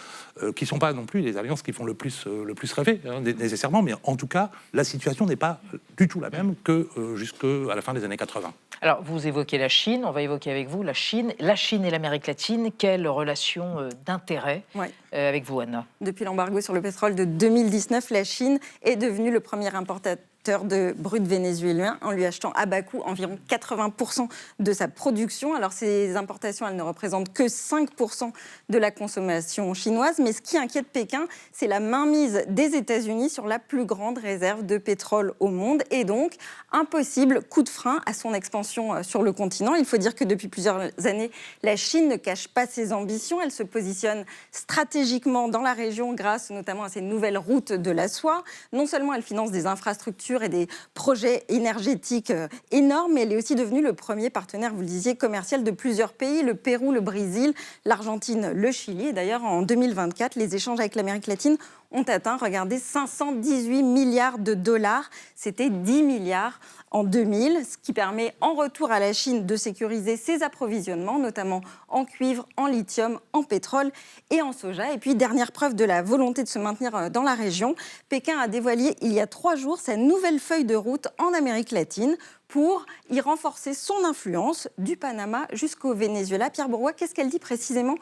qui ne sont pas non plus les alliances qui font le plus rêver, nécessairement, mais en tout cas, la situation n'est pas du tout la même que jusqu'à la fin des années 80. Alors, vous évoquez la Chine, on va évoquer avec vous la Chine et l'Amérique latine. Quelle relation d'intérêt avec vous, Anna? Depuis l'embargo sur le pétrole de 2019, la Chine est devenue le premier importateur de brut vénézuélien en lui achetant à bas coût environ 80% de sa production. Alors ces importations, elles ne représentent que 5% de la consommation chinoise, mais ce qui inquiète Pékin, c'est la mainmise des États-Unis sur la plus grande réserve de pétrole au monde et donc un possible coup de frein à son expansion sur le continent. Il faut dire que depuis plusieurs années, la Chine ne cache pas ses ambitions. Elle se positionne stratégiquement dans la région grâce notamment à ses nouvelles routes de la soie. Non seulement elle finance des infrastructures et des projets énergétiques énormes, mais elle est aussi devenue le premier partenaire, vous le disiez, commercial de plusieurs pays, le Pérou, le Brésil, l'Argentine, le Chili. Et d'ailleurs, en 2024, les échanges avec l'Amérique latine ont atteint, regardez, 518 milliards de dollars. C'était 10 milliards en 2000, ce qui permet en retour à la Chine de sécuriser ses approvisionnements, notamment en cuivre, en lithium, en pétrole et en soja. Et puis, dernière preuve de la volonté de se maintenir dans la région, Pékin a dévoilé il y a 3 jours sa nouvelle feuille de route en Amérique latine pour y renforcer son influence du Panama jusqu'au Venezuela. Pierre Bourrois, qu'est-ce qu'elle dit précisément,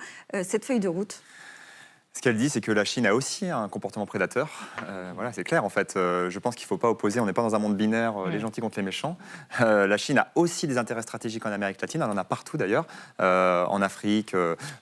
cette feuille de route ? Ce qu'elle dit, c'est que la Chine a aussi un comportement prédateur. Voilà, c'est clair, en fait. Je pense qu'il ne faut pas opposer, on n'est pas dans un monde binaire, les gentils contre les méchants. La Chine a aussi des intérêts stratégiques en Amérique latine, elle en a partout d'ailleurs, en Afrique,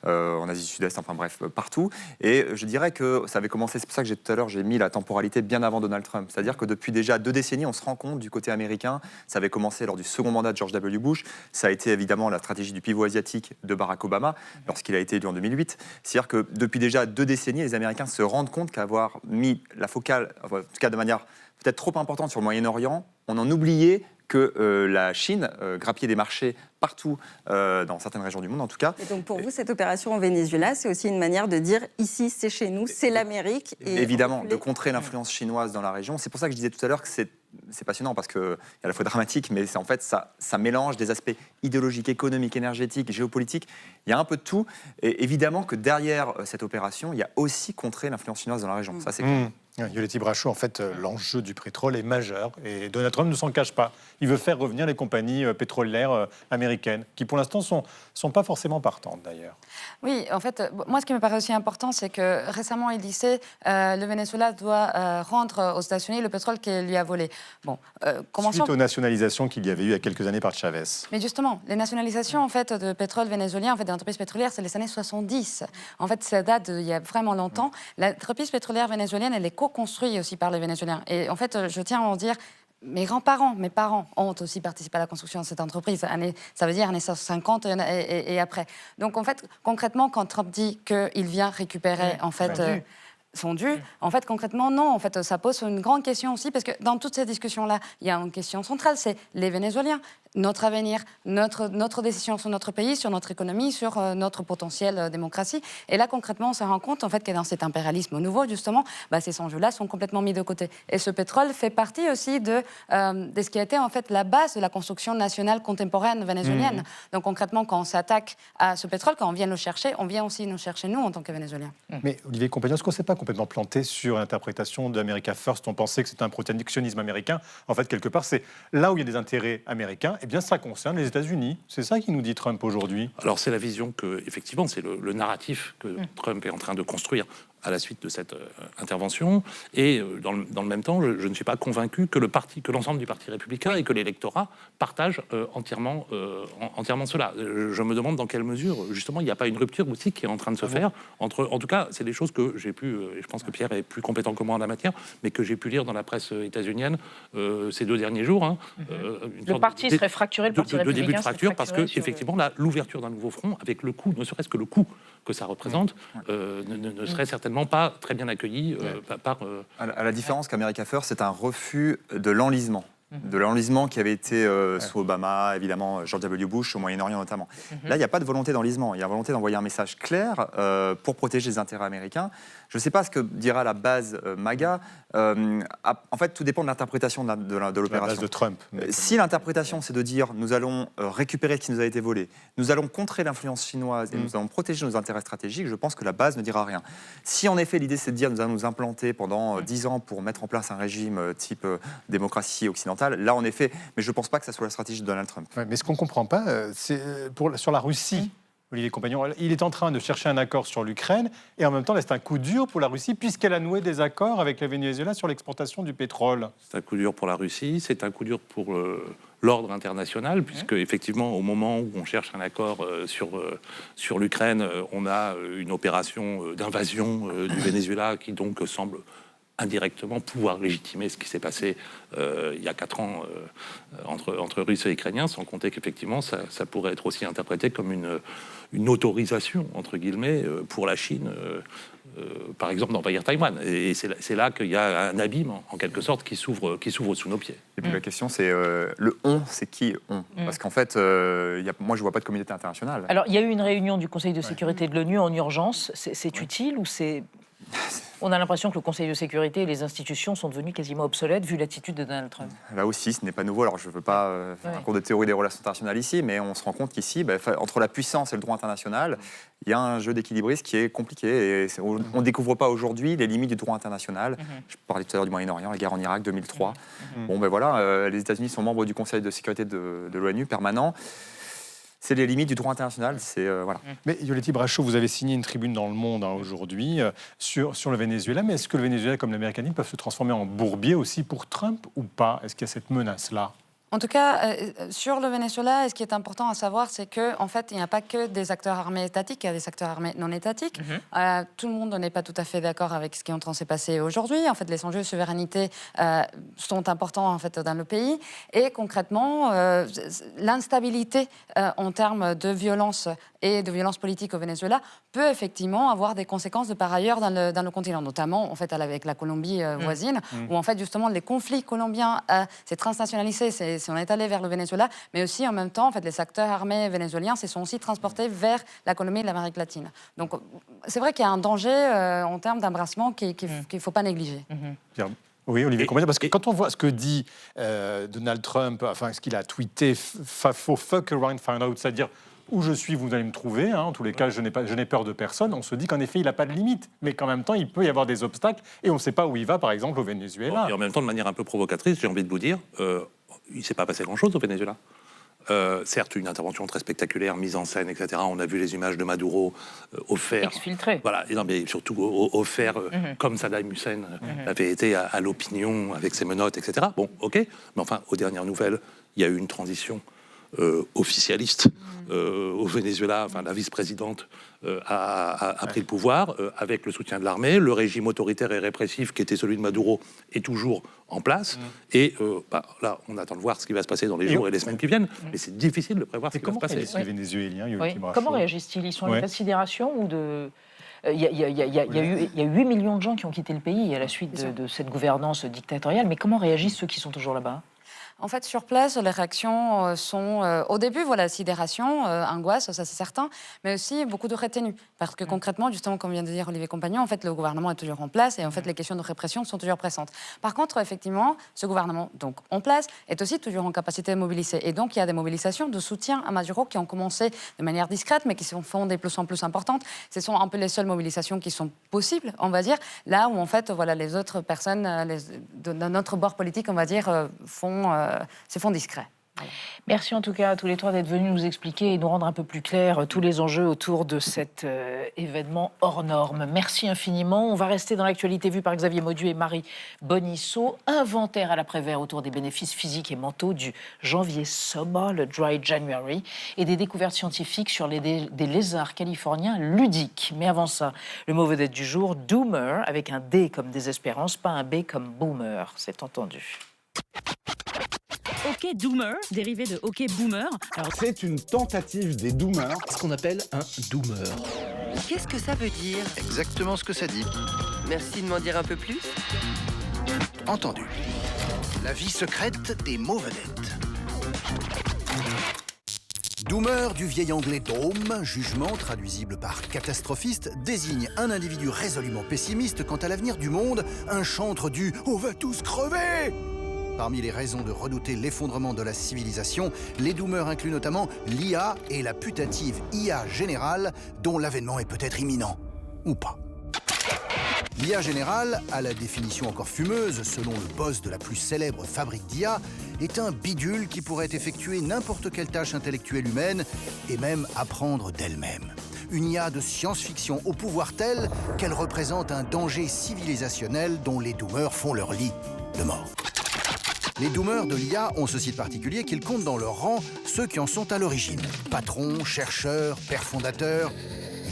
en Asie du Sud-Est, enfin bref, partout. Et je dirais que ça avait commencé, c'est pour ça que tout à l'heure j'ai mis la temporalité bien avant Donald Trump. C'est-à-dire que depuis déjà 2 décennies, on se rend compte du côté américain, ça avait commencé lors du second mandat de George W. Bush, ça a été évidemment la stratégie du pivot asiatique de Barack Obama, lorsqu'il a été élu en 2008. C'est-à-dire que depuis déjà 2 décennies, les Américains se rendent compte qu'avoir mis la focale, en tout cas de manière peut-être trop importante sur le Moyen-Orient, on en oubliait que la Chine grappillait des marchés partout, dans certaines régions du monde en tout cas. Et donc pour vous, cette opération au Venezuela, c'est aussi une manière de dire ici, c'est chez nous, c'est l'Amérique. Évidemment, de contrer l'influence chinoise dans la région. C'est pour ça que je disais tout à l'heure que c'est passionnant parce qu'il y a à la fois dramatique, mais en fait, ça mélange des aspects idéologiques, économiques, énergétiques, géopolitiques. Il y a un peu de tout. Et évidemment que derrière cette opération, il y a aussi contrer l'influence chinoise dans la région. Ça, c'est clair. Yoleti Brachot, en fait, l'enjeu du pétrole est majeur et Donald Trump ne s'en cache pas. Il veut faire revenir les compagnies pétrolières américaines, qui pour l'instant sont pas forcément partantes d'ailleurs. Oui, en fait, moi, ce qui me paraît aussi important, c'est que récemment, il disait le Venezuela doit rendre aux États-Unis le pétrole qu'il lui a volé. Bon, commençons... Suite aux nationalisations qu'il y avait eu il y a quelques années par Chavez. Mais justement, les nationalisations en fait, de pétrole vénézuélien, en fait, des entreprises pétrolières, c'est les années 70. En fait, ça date d'il y a vraiment longtemps. L'entreprise pétrolière vénézuélienne, elle est co-construite aussi par les Vénézuéliens. Et en fait, je tiens à en dire... Mes grands-parents, mes parents ont aussi participé à la construction de cette entreprise. Ça veut dire années 50 et après. Donc en fait, concrètement, quand Trump dit qu'il vient récupérer en fait fondu, en fait concrètement non. En fait, ça pose une grande question aussi parce que dans toutes ces discussions-là, il y a une question centrale, c'est les Vénézuéliens, notre avenir, notre décision sur notre pays, sur notre économie, sur notre potentiel démocratie. Et là, concrètement, on se rend compte en fait que dans cet impérialisme nouveau, justement, ces enjeux-là sont complètement mis de côté. Et ce pétrole fait partie aussi de ce qui a été en fait la base de la construction nationale contemporaine vénézuélienne. Donc concrètement, quand on s'attaque à ce pétrole, quand on vient le chercher, on vient aussi nous chercher nous en tant que Vénézuéliens. Mais Olivier Compagnon, est-ce qu'on ne s'est pas complètement planté sur l'interprétation d'America First? On pensait que c'était un protectionnisme américain. En fait, quelque part, c'est là où il y a des intérêts américains. Eh bien, ça concerne les États-Unis. C'est ça qui nous dit Trump aujourd'hui. Alors, c'est la vision que, effectivement, c'est le narratif que Trump est en train de construire à la suite de cette intervention. Et dans le même temps, je ne suis pas convaincu que l'ensemble du Parti républicain et que l'électorat partagent entièrement cela. Je me demande dans quelle mesure, justement, il n'y a pas une rupture aussi qui est en train de se faire entre... En tout cas, c'est des choses que j'ai pu... et je pense que Pierre est plus compétent que moi en la matière, mais que j'ai pu lire dans la presse états-unienne ces 2 derniers jours. Le parti serait fracturé, le Parti républicain de début de fracture, parce que, effectivement, l'ouverture d'un nouveau front, avec le coût, ne serait-ce que le coût que ça représente, ne serait certainement pas très bien accueilli par... À la différence qu'America First, c'est un refus de l'enlisement. De l'enlisement qui avait été sous Obama, évidemment, George W. Bush, au Moyen-Orient notamment. Là, il n'y a pas de volonté d'enlisement. Il y a volonté d'envoyer un message clair pour protéger les intérêts américains. Je ne sais pas ce que dira la base MAGA. En fait, tout dépend de l'interprétation de l'opération. La base de Trump. Si l'interprétation, c'est de dire nous allons récupérer ce qui nous a été volé, nous allons contrer l'influence chinoise et nous allons protéger nos intérêts stratégiques, je pense que la base ne dira rien. Si en effet l'idée c'est de dire nous allons nous implanter pendant 10 ans pour mettre en place un régime type démocratie occidentale, là en effet, mais je ne pense pas que ça soit la stratégie de Donald Trump. Ouais, mais ce qu'on ne comprend pas, c'est sur la Russie. Olivier Compagnon, il est en train de chercher un accord sur l'Ukraine et en même temps, là, c'est un coup dur pour la Russie puisqu'elle a noué des accords avec le Venezuela sur l'exportation du pétrole. C'est un coup dur pour la Russie, c'est un coup dur pour l'ordre international, puisque effectivement, au moment où on cherche un accord sur l'Ukraine, on a une opération d'invasion du Venezuela qui donc semble indirectement pouvoir légitimer ce qui s'est passé il y a 4 ans entre Russes et Ukrainiens, sans compter qu'effectivement ça pourrait être aussi interprété comme une autorisation, entre guillemets, pour la Chine, par exemple, d'envahir Taïwan. Et c'est là qu'il y a un abîme, en quelque sorte, qui s'ouvre sous nos pieds. Et puis la question, c'est le « on », c'est qui « on » Parce qu'en fait, moi, je ne vois pas de communauté internationale. Alors, il y a eu une réunion du Conseil de sécurité de l'ONU en urgence. C'est utile ou c'est... On a l'impression que le Conseil de sécurité et les institutions sont devenus quasiment obsolètes vu l'attitude de Donald Trump. Là aussi, ce n'est pas nouveau. Alors, je ne veux pas faire un cours de théorie des relations internationales ici, mais on se rend compte qu'ici, entre la puissance et le droit international, il y a un jeu d'équilibrisme qui est compliqué. Et on ne découvre pas aujourd'hui les limites du droit international. Je parlais tout à l'heure du Moyen-Orient, la guerre en Irak, 2003. Bon, voilà, les États-Unis sont membres du Conseil de sécurité de l'ONU permanent. C'est les limites du droit international. Voilà. Mais Yoleti Brachot, vous avez signé une tribune dans Le Monde aujourd'hui sur le Venezuela. Mais est-ce que le Venezuela, comme l'Amérique latine, peuvent se transformer en bourbier aussi pour Trump ou pas? Est-ce qu'il y a cette menace-là? En tout cas, sur le Venezuela, ce qui est important à savoir, c'est qu'en fait, il n'y a pas que des acteurs armés étatiques, il y a des acteurs armés non étatiques. Tout le monde n'est pas tout à fait d'accord avec ce qui est en train de se passer aujourd'hui. En fait, les enjeux de souveraineté sont importants en fait, dans le pays. Et concrètement, l'instabilité en termes de violence et de violence politique au Venezuela peut effectivement avoir des conséquences de par ailleurs dans le continent, notamment en fait avec la Colombie voisine, où en fait justement les conflits colombiens s'est transnationalisé, on est allé vers le Venezuela, mais aussi en même temps en fait les acteurs armés vénézuéliens se sont aussi transportés vers la Colombie et l'Amérique latine. Donc c'est vrai qu'il y a un danger en termes d'embrassement qu'il ne faut pas négliger. Oui, Olivier Combien, parce que quand on voit ce que dit Donald Trump, enfin ce qu'il a tweeté, fuck around, find out, c'est-à-dire où je suis, vous allez me trouver. En tous les cas, je n'ai peur de personne. On se dit qu'en effet, il n'a pas de limite, mais qu'en même temps, il peut y avoir des obstacles et on ne sait pas où il va, par exemple, au Venezuela. Et en même temps, de manière un peu provocatrice, j'ai envie de vous dire, il ne s'est pas passé grand-chose au Venezuela. Certes, une intervention très spectaculaire, mise en scène, etc. On a vu les images de Maduro offert. Exfiltré. Voilà, et non, mais surtout offert comme Saddam Hussein avait été à l'opinion avec ses menottes, etc. Bon, ok, mais enfin, aux dernières nouvelles, il y a eu une transition officialiste au Venezuela. Enfin, la vice-présidente a pris le pouvoir avec le soutien de l'armée. Le régime autoritaire et répressif qui était celui de Maduro est toujours en place. Et là, on attend de voir ce qui va se passer dans les jours et les semaines qui viennent. Mais c'est difficile de prévoir ce qui va se passer. Comment réagissent les Vénézuéliens, Comment réagissent-ils? Ils sont en état de sidération ou de... Il y a 8 millions de gens qui ont quitté le pays à la suite de cette gouvernance dictatoriale. Mais comment réagissent ceux qui sont toujours là-bas? En fait, sur place, les réactions sont au début, voilà, sidération, angoisse, ça c'est certain, mais aussi beaucoup de retenue. Parce que concrètement, justement, comme vient de dire Olivier Compagnon, en fait, le gouvernement est toujours en place et en fait, les questions de répression sont toujours présentes. Par contre, effectivement, ce gouvernement, donc en place, est aussi toujours en capacité de mobiliser. Et donc, il y a des mobilisations de soutien à Maduro qui ont commencé de manière discrète, mais qui se font de plus en plus importantes. Ce sont un peu les seules mobilisations qui sont possibles, on va dire, là où en fait, voilà, les autres personnes de notre bord politique, on va dire, se font discrets. Voilà. Merci en tout cas à tous les trois d'être venus nous expliquer et nous rendre un peu plus clairs tous les enjeux autour de cet événement hors norme. Merci infiniment. On va rester dans l'actualité vue par Xavier Mauduit et Marie Bonisseau. Inventaire à l'après-vert autour des bénéfices physiques et mentaux du janvier sobre, le Dry January, et des découvertes scientifiques sur des lézards californiens ludiques. Mais avant ça, le mot vedette du jour, doomer, avec un D comme désespérance, pas un B comme boomer, c'est entendu. Hockey Doomer, dérivé de Hockey Boomer. Alors, c'est une tentative des Doomers. Ce qu'on appelle un Doomer. Qu'est-ce que ça veut dire? Exactement ce que ça dit. Merci de m'en dire un peu plus. Entendu. La vie secrète des mots vedettes. Doomer, du vieil anglais doom, jugement traduisible par catastrophiste, désigne un individu résolument pessimiste quant à l'avenir du monde, un chantre du « on va tous crever ». Parmi les raisons de redouter l'effondrement de la civilisation, les doomers incluent notamment l'IA et la putative IA générale, dont l'avènement est peut-être imminent. Ou pas. L'IA générale, à la définition encore fumeuse, selon le boss de la plus célèbre fabrique d'IA, est un bidule qui pourrait effectuer n'importe quelle tâche intellectuelle humaine et même apprendre d'elle-même. Une IA de science-fiction au pouvoir tel qu'elle représente un danger civilisationnel dont les doomers font leur lit de mort. Les doomers de l'IA ont ceci de particulier qu'ils comptent dans leur rang ceux qui en sont à l'origine. Patrons, chercheurs, pères fondateurs,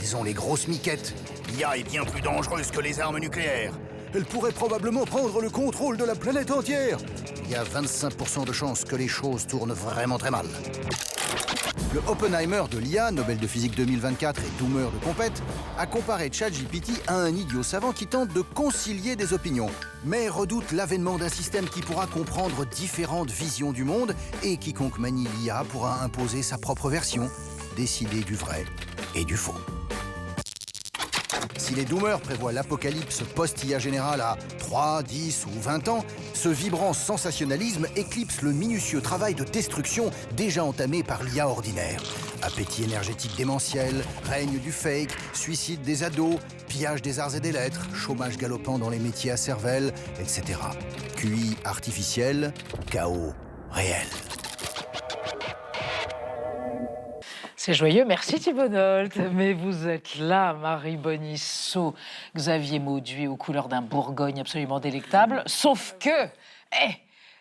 ils ont les grosses miquettes. L'IA est bien plus dangereuse que les armes nucléaires. Elle pourrait probablement prendre le contrôle de la planète entière. Il y a 25% de chances que les choses tournent vraiment très mal. Le Oppenheimer de l'IA, Nobel de physique 2024 et doomer de compète, a comparé ChatGPT à un idiot savant qui tente de concilier des opinions, mais redoute l'avènement d'un système qui pourra comprendre différentes visions du monde et quiconque manie l'IA pourra imposer sa propre version, décider du vrai et du faux. Si les doomers prévoient l'apocalypse post-IA générale à 3, 10 ou 20 ans, ce vibrant sensationnalisme éclipse le minutieux travail de destruction déjà entamé par l'IA ordinaire. Appétit énergétique démentiel, règne du fake, suicide des ados, pillage des arts et des lettres, chômage galopant dans les métiers à cervelle, etc. QI artificiel, chaos réel. C'est joyeux, merci Thibaut Nolte. Mais vous êtes là, Marie Bonisseau, Xavier Mauduit, aux couleurs d'un Bourgogne absolument délectable. Sauf que,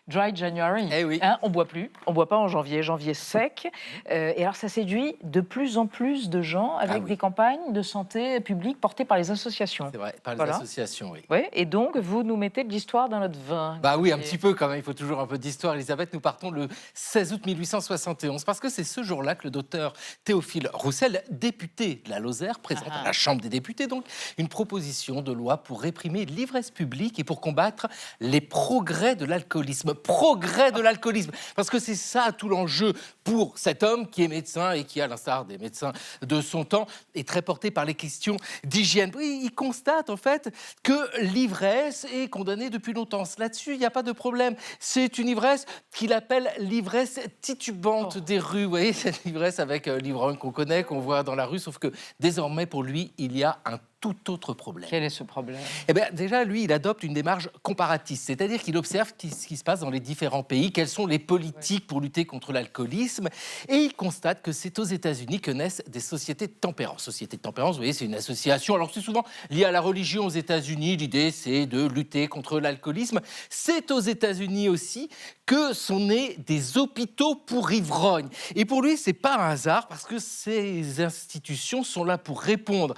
Dry January. Hein, on boit plus, on boit pas en janvier, janvier sec. Et alors ça séduit de plus en plus de gens avec des campagnes de santé publique portées par les associations. C'est vrai, par les associations, oui. Ouais, et donc vous nous mettez de l'histoire dans notre vin. Bah oui, un petit peu quand même, il faut toujours un peu d'histoire. Elisabeth, nous partons le 16 août 1871, parce que c'est ce jour-là que le docteur Théophile Roussel, député de la Lozère, présente à la Chambre des députés donc une proposition de loi pour réprimer l'ivresse publique et pour combattre les progrès de l'alcoolisme. Progrès de l'alcoolisme, parce que c'est ça tout l'enjeu pour cet homme qui est médecin et qui, à l'instar des médecins de son temps, est très porté par les questions d'hygiène. Oui, il constate en fait que l'ivresse est condamnée depuis longtemps. Là-dessus, il n'y a pas de problème. C'est une ivresse qu'il appelle l'ivresse titubante des rues. Vous voyez, cette ivresse avec l'ivrogne qu'on connaît, qu'on voit dans la rue, sauf que désormais, pour lui, il y a un tout autre problème. Quel est ce problème? Eh bien, déjà, lui, il adopte une démarche comparatiste, c'est-à-dire qu'il observe ce qui se passe dans les différents pays, quelles sont les politiques pour lutter contre l'alcoolisme, et il constate que c'est aux États-Unis que naissent des sociétés de tempérance. Sociétés de tempérance, vous voyez, c'est une association, alors c'est souvent lié à la religion aux États-Unis, l'idée c'est de lutter contre l'alcoolisme. C'est aux États-Unis aussi que sont nés des hôpitaux pour ivrognes. Et pour lui, c'est pas un hasard, parce que ces institutions sont là pour répondre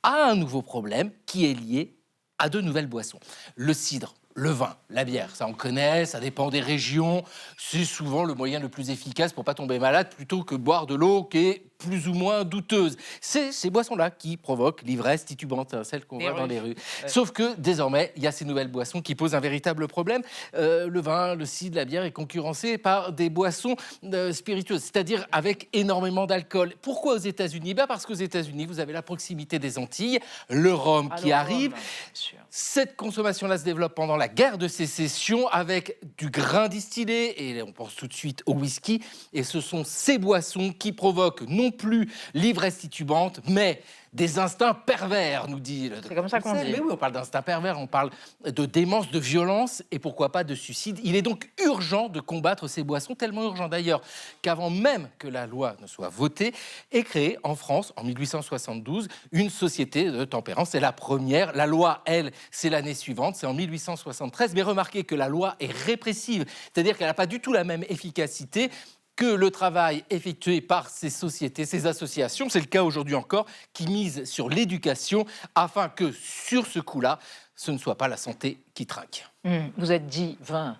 à un nouveau problème qui est lié à de nouvelles boissons. Le cidre, le vin, la bière, ça on connaît, ça dépend des régions. C'est souvent le moyen le plus efficace pour pas tomber malade plutôt que boire de l'eau qui est plus ou moins douteuse. C'est ces boissons-là qui provoquent l'ivresse titubante, celle qu'on voit dans les rues. Ouais. Sauf que désormais, il y a ces nouvelles boissons qui posent un véritable problème. Le vin, le cidre, la bière est concurrencé par des boissons spiritueuses, c'est-à-dire avec énormément d'alcool. Pourquoi aux États-Unis? Parce qu'aux États-Unis, vous avez la proximité des Antilles, le rhum qui arrive. Cette consommation-là se développe pendant la guerre de sécession avec du grain distillé, et on pense tout de suite au whisky, et ce sont ces boissons qui provoquent non plus l'ivresse titubante, mais des instincts pervers, nous dit le docteur. C'est comme ça qu'on dit. Mais oui, on parle d'instincts pervers, on parle de démence, de violence et pourquoi pas de suicide. Il est donc urgent de combattre ces boissons, tellement urgent d'ailleurs qu'avant même que la loi ne soit votée, est créée en France, en 1872, une société de tempérance. C'est la première. La loi, elle, c'est l'année suivante, c'est en 1873. Mais remarquez que la loi est répressive, c'est-à-dire qu'elle n'a pas du tout la même efficacité que le travail effectué par ces sociétés, ces associations, c'est le cas aujourd'hui encore, qui misent sur l'éducation afin que, sur ce coup-là, ce ne soit pas la santé qui trinque. Vous êtes dit 20.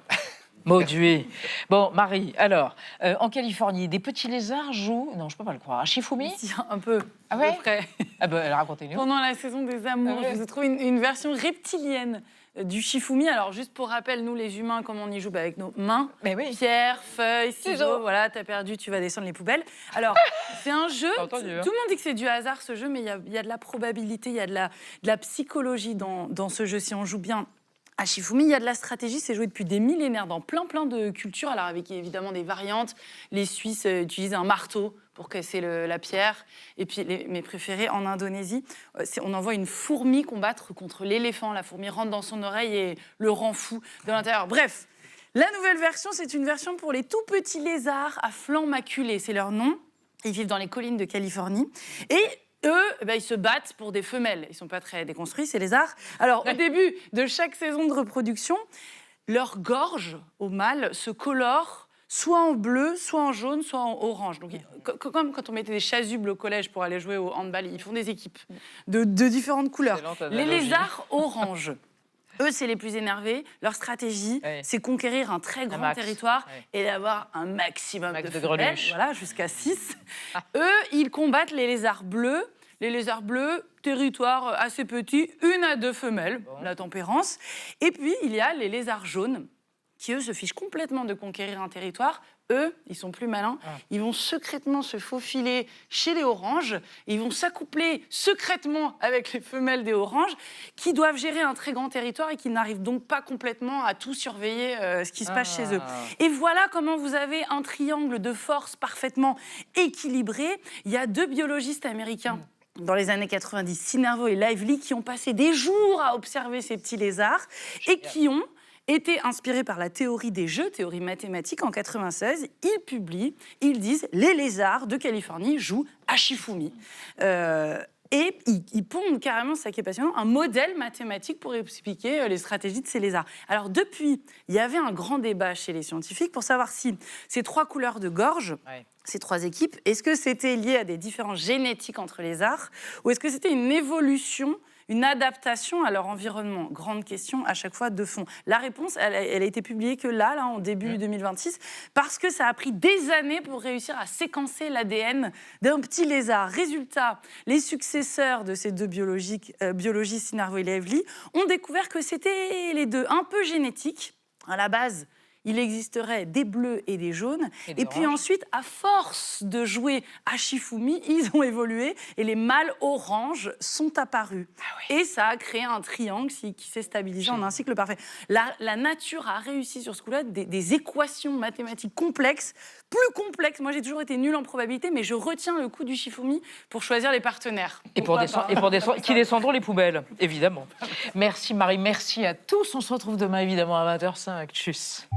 Mauduit. Bon, Marie, alors, en Californie, des petits lézards jouent... Non, je ne peux pas le croire. À Shifumi? Si, un peu. Ah ouais? À peu près. Ah ben, racontez-nous. Pendant la saison des amours, je vous ai trouvé une version reptilienne du Shifumi. Alors, juste pour rappel, nous, les humains, comment on y joue? Avec nos mains. Pierre, feuilles, ciseaux. Voilà, t'as perdu, tu vas descendre les poubelles. Alors, c'est un jeu. Tout le monde dit que c'est du hasard, ce jeu, mais il y a de la probabilité, il y a de la psychologie dans ce jeu. Si on joue bien à Shifumi, il y a de la stratégie, c'est joué depuis des millénaires dans plein de cultures, alors avec évidemment des variantes. Les Suisses utilisent un marteau pour casser la pierre. Et puis, mes préférés, en Indonésie, on envoie une fourmi combattre contre l'éléphant. La fourmi rentre dans son oreille et le rend fou de l'intérieur. Bref, la nouvelle version, c'est une version pour les tout petits lézards à flancs maculés. C'est leur nom. Ils vivent dans les collines de Californie. Et eux, ils se battent pour des femelles. Ils ne sont pas très déconstruits, ces lézards. Alors, au début de chaque saison de reproduction, leur gorge, au mâle, se colore soit en bleu, soit en jaune, soit en orange. Donc, comme quand on mettait des chasubles au collège pour aller jouer au handball, ils font des équipes de différentes couleurs. Les lézards orange, eux, c'est les plus énervés. Leur stratégie, c'est conquérir un très grand territoire et d'avoir un maximum de femelles, voilà, jusqu'à 6. Eux, ils combattent les lézards bleus. Les lézards bleus, territoire assez petit, 1 à 2 femelles, la tempérance. Et puis, il y a les lézards jaunes, qui, eux, se fichent complètement de conquérir un territoire. Eux, ils sont plus malins. Ils vont secrètement se faufiler chez les oranges. Ils vont s'accoupler secrètement avec les femelles des oranges, qui doivent gérer un très grand territoire et qui n'arrivent donc pas complètement à tout surveiller ce qui se passe chez eux. Et voilà comment vous avez un triangle de force parfaitement équilibré. Il y a 2 biologistes américains dans les années 90, Sinervo et Lively, qui ont passé des jours à observer ces petits lézards et qui ont été inspirés par la théorie des jeux, théorie mathématique, en 96. Ils publient, ils disent « Les lézards de Californie jouent à Shifumi ». Et ils pondent carrément, c'est ça qui est passionnant, un modèle mathématique pour expliquer les stratégies de ces lézards. Alors depuis, il y avait un grand débat chez les scientifiques pour savoir si ces 3 couleurs de gorge, ces 3 équipes, est-ce que c'était lié à des différences génétiques entre lézards ou est-ce que c'était une évolution, une adaptation à leur environnement? Grande question à chaque fois de fond. La réponse, elle a été publiée que là, en début 2026, parce que ça a pris des années pour réussir à séquencer l'ADN d'un petit lézard. Résultat, les successeurs de ces 2 biologistes, Sinarvo et Lively, ont découvert que c'était les 2 un peu génétiques. À la base, il existerait des bleus et des jaunes. Et puis ensuite, à force de jouer à Shifumi, ils ont évolué et les mâles oranges sont apparus. Et ça a créé un triangle qui s'est stabilisé en un cycle parfait. La nature a réussi sur ce coup-là des équations mathématiques complexes, plus complexes. Moi, j'ai toujours été nulle en probabilité, mais je retiens le coup du Shifumi pour choisir les partenaires. Qui descendront les poubelles, évidemment. Merci Marie, merci à tous. On se retrouve demain, évidemment, à 20h05. Tchuss.